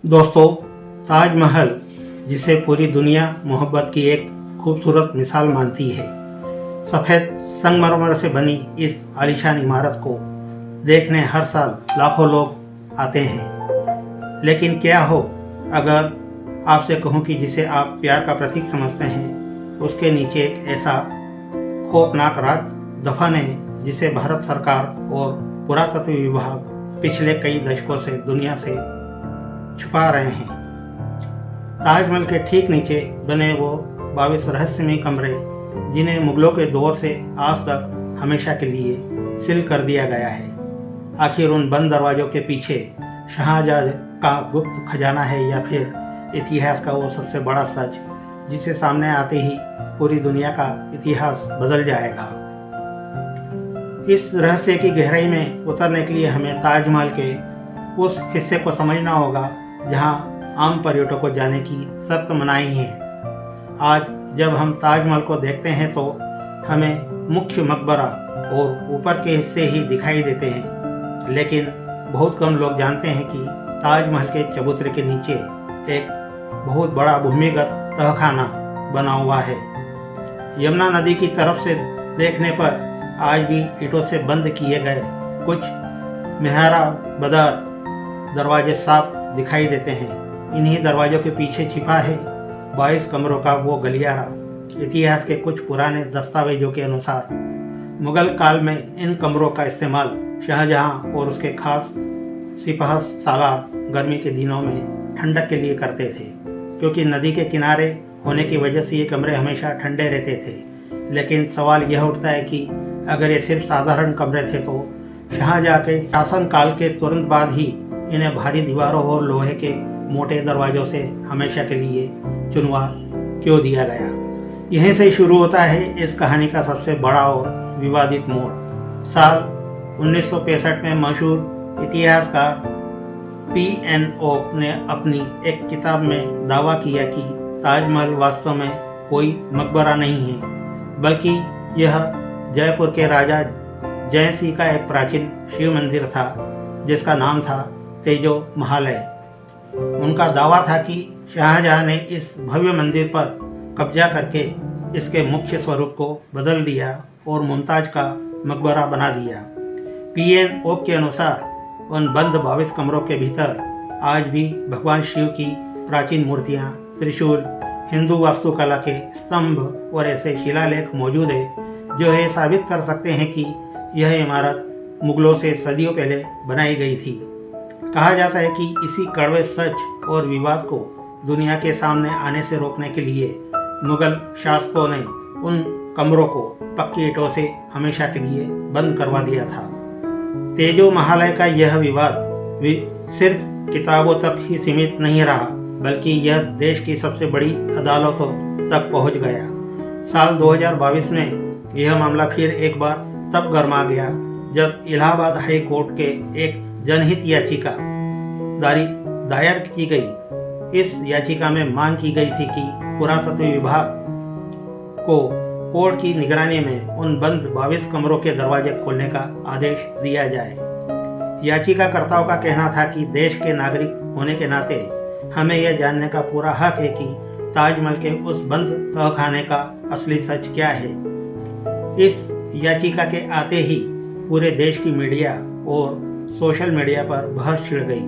दोस्तों, ताजमहल जिसे पूरी दुनिया मोहब्बत की एक खूबसूरत मिसाल मानती है, सफ़ेद संगमरमर से बनी इस आलीशान इमारत को देखने हर साल लाखों लोग आते हैं। लेकिन क्या हो अगर आपसे कहूँ कि जिसे आप प्यार का प्रतीक समझते हैं, उसके नीचे एक ऐसा खौफनाक राज दफन है जिसे भारत सरकार और पुरातत्व विभाग पिछले कई दशकों से दुनिया से छुपा रहे हैं। ताजमहल के ठीक नीचे बने वो 22 रहस्यमय कमरे, जिन्हें मुगलों के दौर से आज तक हमेशा के लिए सील कर दिया गया है, आखिर उन बंद दरवाजों के पीछे शाहजहां का गुप्त खजाना है या फिर इतिहास का वो सबसे बड़ा सच जिसे सामने आते ही पूरी दुनिया का इतिहास बदल जाएगा। इस रहस्य की गहराई में उतरने के लिए हमें ताजमहल के उस हिस्से को समझना होगा जहां आम पर्यटकों को जाने की सख्त मनाही है। आज जब हम ताजमहल को देखते हैं तो हमें मुख्य मकबरा और ऊपर के हिस्से ही दिखाई देते हैं, लेकिन बहुत कम लोग जानते हैं कि ताजमहल के चबूतरे के नीचे एक बहुत बड़ा भूमिगत तहखाना बना हुआ है। यमुना नदी की तरफ से देखने पर आज भी ईंटों से बंद किए गए कुछ मेहराबदार दरवाजे साफ दिखाई देते हैं। इन्हीं दरवाजों के पीछे छिपा है 22 कमरों का वो गलियारा। इतिहास के कुछ पुराने दस्तावेजों के अनुसार मुगल काल में इन कमरों का इस्तेमाल शाहजहां और उसके खास सिपह सालार गर्मी के दिनों में ठंडक के लिए करते थे, क्योंकि नदी के किनारे होने की वजह से ये कमरे हमेशा ठंडे रहते थे। लेकिन सवाल यह उठता है कि अगर ये सिर्फ साधारण कमरे थे तो शाहजहां के शासनकाल के तुरंत बाद ही इन्हें भारी दीवारों और लोहे के मोटे दरवाजों से हमेशा के लिए चुनवा क्यों दिया गया। यहीं से शुरू होता है इस कहानी का सबसे बड़ा और विवादित मोड़। साल 1965 में मशहूर इतिहासकार P.N. ओक ने अपनी एक किताब में दावा किया कि ताजमहल वास्तव में कोई मकबरा नहीं है, बल्कि यह जयपुर के राजा जय सिंह का एक प्राचीन शिव मंदिर था जिसका नाम था तेजो महालय। उनका दावा था कि शाहजहां ने इस भव्य मंदिर पर कब्जा करके इसके मुख्य स्वरूप को बदल दिया और मुमताज का मकबरा बना दिया। P.N. ओक के अनुसार उन बंद 22 कमरों के भीतर आज भी भगवान शिव की प्राचीन मूर्तियां, त्रिशूल, हिंदू वास्तुकला के स्तंभ और ऐसे शिलालेख मौजूद है जो ये साबित कर सकते हैं कि यह इमारत मुगलों से सदियों पहले बनाई गई थी। कहा जाता है कि इसी कड़वे सच और विवाद को दुनिया के सामने आने से रोकने के लिए मुगल शासकों ने उन कमरों को पक्की ईंटों से हमेशा के लिए बंद करवा दिया था। तेजो महालय का यह विवाद सिर्फ किताबों तक ही सीमित नहीं रहा, बल्कि यह देश की सबसे बड़ी अदालतों तक पहुंच गया। साल 2022 में यह मामला फिर एक बार तब गर्मा गया जब इलाहाबाद हाई कोर्ट के एक जनहित याचिका दायर की गई। इस याचिका में मांग की गई थी कि पुरातत्व विभाग को कोर्ट की निगरानी में उन बंद 22 कमरों के दरवाजे खोलने का आदेश दिया जाए। याचिकाकर्ताओं का कहना था कि देश के नागरिक होने के नाते हमें यह जानने का पूरा हक है कि ताजमहल के उस बंद तहखाने का असली सच क्या है। इस याचिका के आते ही पूरे देश की मीडिया और सोशल मीडिया पर बहस छिड़ गई।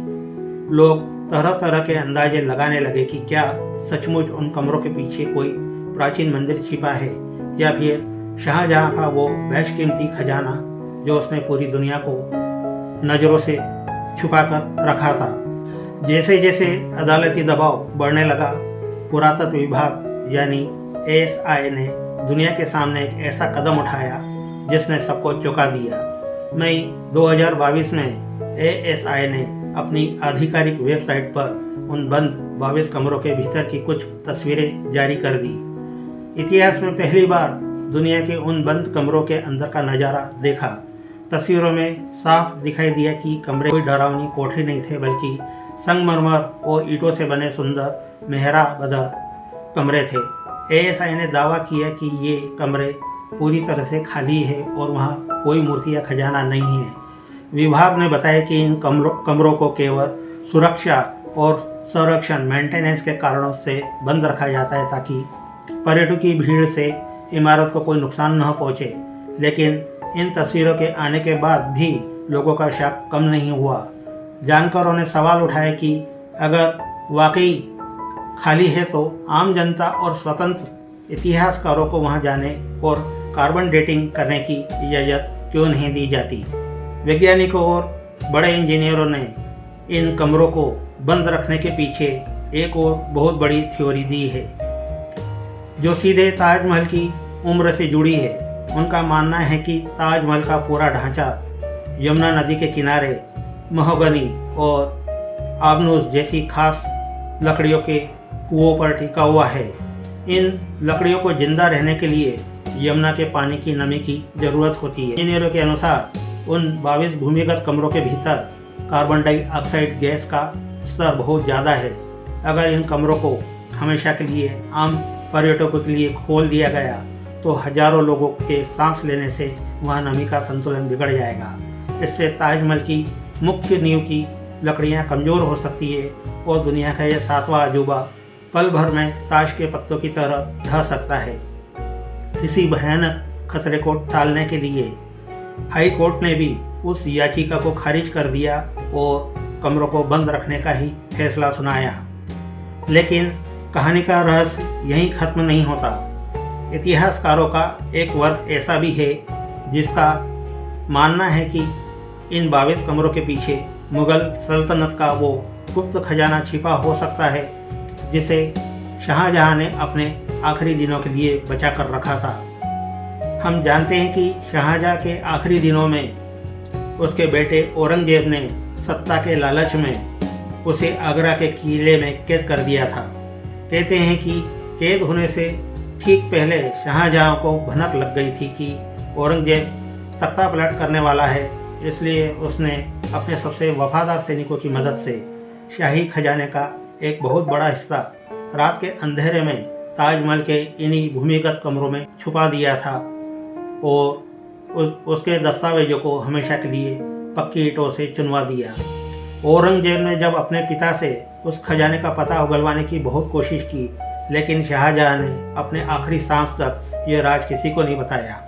लोग तरह तरह के अंदाजे लगाने लगे कि क्या सचमुच उन कमरों के पीछे कोई प्राचीन मंदिर छिपा है या फिर शाहजहां का वो बेशकीमती खजाना जो उसने पूरी दुनिया को नज़रों से छुपा कर रखा था। जैसे जैसे अदालती दबाव बढ़ने लगा, पुरातत्व विभाग यानी ASI ने दुनिया के सामने एक ऐसा कदम उठाया जिसने सबको चौंका दिया। मई 2022 में ASI ने अपनी आधिकारिक वेबसाइट पर उन बंद 22 कमरों के भीतर की कुछ तस्वीरें जारी कर दी। इतिहास में पहली बार दुनिया के उन बंद कमरों के अंदर का नज़ारा देखा। तस्वीरों में साफ दिखाई दिया कि कमरे कोई डरावनी कोठरी नहीं थे, बल्कि संगमरमर और ईंटों से बने सुंदर मेहराबदार कमरे थे। ASI ने दावा किया कि ये कमरे पूरी तरह से खाली है और वहाँ कोई मूर्ति या खजाना नहीं है। विभाग ने बताया कि इन कमरों को केवल सुरक्षा और संरक्षण मेंटेनेंस के कारणों से बंद रखा जाता है ताकि पर्यटकों की भीड़ से इमारत को कोई नुकसान न पहुँचे। लेकिन इन तस्वीरों के आने के बाद भी लोगों का शक कम नहीं हुआ। जानकारों ने सवाल उठाया कि अगर वाकई खाली है तो आम जनता और स्वतंत्र इतिहासकारों को वहां जाने और कार्बन डेटिंग करने की इजाज़त क्यों नहीं दी जाती। वैज्ञानिकों और बड़े इंजीनियरों ने इन कमरों को बंद रखने के पीछे एक और बहुत बड़ी थ्योरी दी है जो सीधे ताजमहल की उम्र से जुड़ी है। उनका मानना है कि ताजमहल का पूरा ढांचा यमुना नदी के किनारे महोगनी और आबनूस जैसी खास लकड़ियों के कुओं पर टिका हुआ है। इन लकड़ियों को जिंदा रहने के लिए यमुना के पानी की नमी की ज़रूरत होती है। इंजीनियरों के अनुसार उन 22 भूमिगत कमरों के भीतर कार्बन डाइऑक्साइड गैस का स्तर बहुत ज़्यादा है। अगर इन कमरों को हमेशा के लिए आम पर्यटकों के लिए खोल दिया गया तो हजारों लोगों के सांस लेने से वहाँ नमी का संतुलन बिगड़ जाएगा। इससे ताजमहल की मुख्य नींव की लकड़ियाँ कमज़ोर हो सकती है और दुनिया का यह 7वां अजूबा पल भर में ताश के पत्तों की तरह ढह सकता है। इसी भयानक खतरे को टालने के लिए हाई कोर्ट ने भी उस याचिका को खारिज कर दिया और कमरों को बंद रखने का ही फैसला सुनाया। लेकिन कहानी का रहस्य यहीं खत्म नहीं होता। इतिहासकारों का एक वर्ग ऐसा भी है जिसका मानना है कि इन 22 कमरों के पीछे मुगल सल्तनत का वो गुप्त खजाना छिपा हो सकता है जिसे शाहजहां ने अपने आखिरी दिनों के लिए बचा कर रखा था। हम जानते हैं कि शाहजहां के आखिरी दिनों में उसके बेटे औरंगजेब ने सत्ता के लालच में उसे आगरा के किले में कैद कर दिया था। कहते हैं कि कैद होने से ठीक पहले शाहजहां को भनक लग गई थी कि औरंगजेब तख्ता पलट करने वाला है, इसलिए उसने अपने सबसे वफादार सैनिकों की मदद से शाही खजाने का एक बहुत बड़ा हिस्सा रात के अंधेरे में ताजमहल के इन्हीं भूमिगत कमरों में छुपा दिया था और उसके दस्तावेजों को हमेशा के लिए पक्की ईंटों से चुनवा दिया। औरंगजेब ने जब अपने पिता से उस खजाने का पता उगलवाने की बहुत कोशिश की, लेकिन शाहजहां ने अपने आखिरी सांस तक यह राज किसी को नहीं बताया।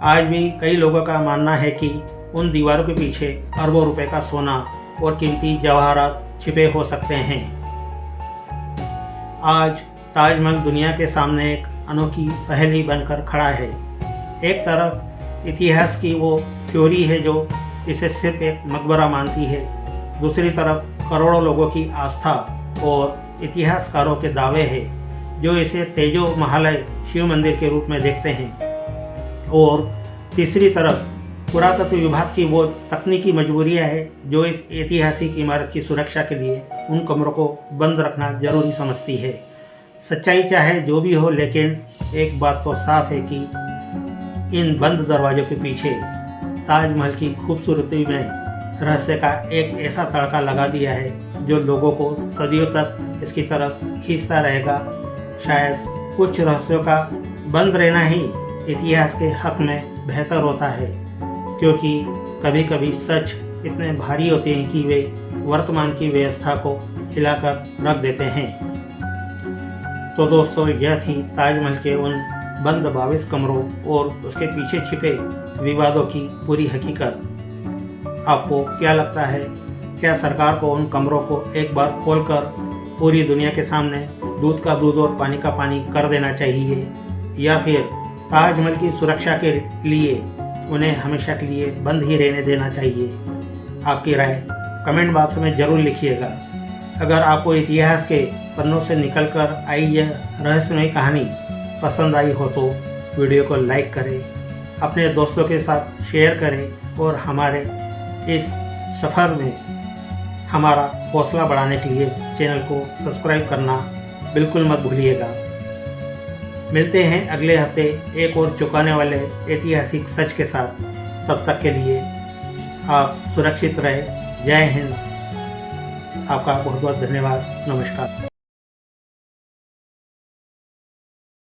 आज भी कई लोगों का मानना है कि उन दीवारों के पीछे अरबों रुपए का सोना और कीमती जवाहरात छिपे हो सकते हैं। आज ताजमहल दुनिया के सामने एक अनोखी पहेली बनकर खड़ा है। एक तरफ इतिहास की वो थ्योरी है जो इसे सिर्फ एक मकबरा मानती है, दूसरी तरफ करोड़ों लोगों की आस्था और इतिहासकारों के दावे हैं जो इसे तेजो महालय शिव मंदिर के रूप में देखते हैं, और तीसरी तरफ पुरातत्व विभाग की वो तकनीकी मजबूरियां हैं जो इस ऐतिहासिक इमारत की सुरक्षा के लिए उन कमरों को बंद रखना जरूरी समझती है। सच्चाई चाहे जो भी हो, लेकिन एक बात तो साफ है कि इन बंद दरवाजों के पीछे ताजमहल की खूबसूरती में रहस्य का एक ऐसा तड़का लगा दिया है जो लोगों को सदियों तक इसकी तरफ खींचता रहेगा। शायद कुछ रहस्यों का बंद रहना ही इतिहास के हक में बेहतर होता है, क्योंकि कभी कभी सच इतने भारी होते हैं कि वे वर्तमान की व्यवस्था को हिलाकर रख देते हैं। तो दोस्तों, यह थी ताजमहल के उन बंद 22 कमरों और उसके पीछे छिपे विवादों की पूरी हकीकत। आपको क्या लगता है, क्या सरकार को उन कमरों को एक बार खोलकर पूरी दुनिया के सामने दूध का दूध और पानी का पानी कर देना चाहिए, या फिर ताजमहल की सुरक्षा के लिए उन्हें हमेशा के लिए बंद ही रहने देना चाहिए? आपकी राय कमेंट बॉक्स में ज़रूर लिखिएगा। अगर आपको इतिहास के पन्नों से निकलकर आई यह रहस्यमय कहानी पसंद आई हो तो वीडियो को लाइक करें, अपने दोस्तों के साथ शेयर करें और हमारे इस सफ़र में हमारा हौसला बढ़ाने के लिए चैनल को सब्सक्राइब करना बिल्कुल मत भूलिएगा। मिलते हैं अगले हफ्ते एक और चौंकाने वाले ऐतिहासिक सच के साथ। तब तक के लिए आप सुरक्षित रहें। जय हिंद। आपका बहुत बहुत धन्यवाद। नमस्कार।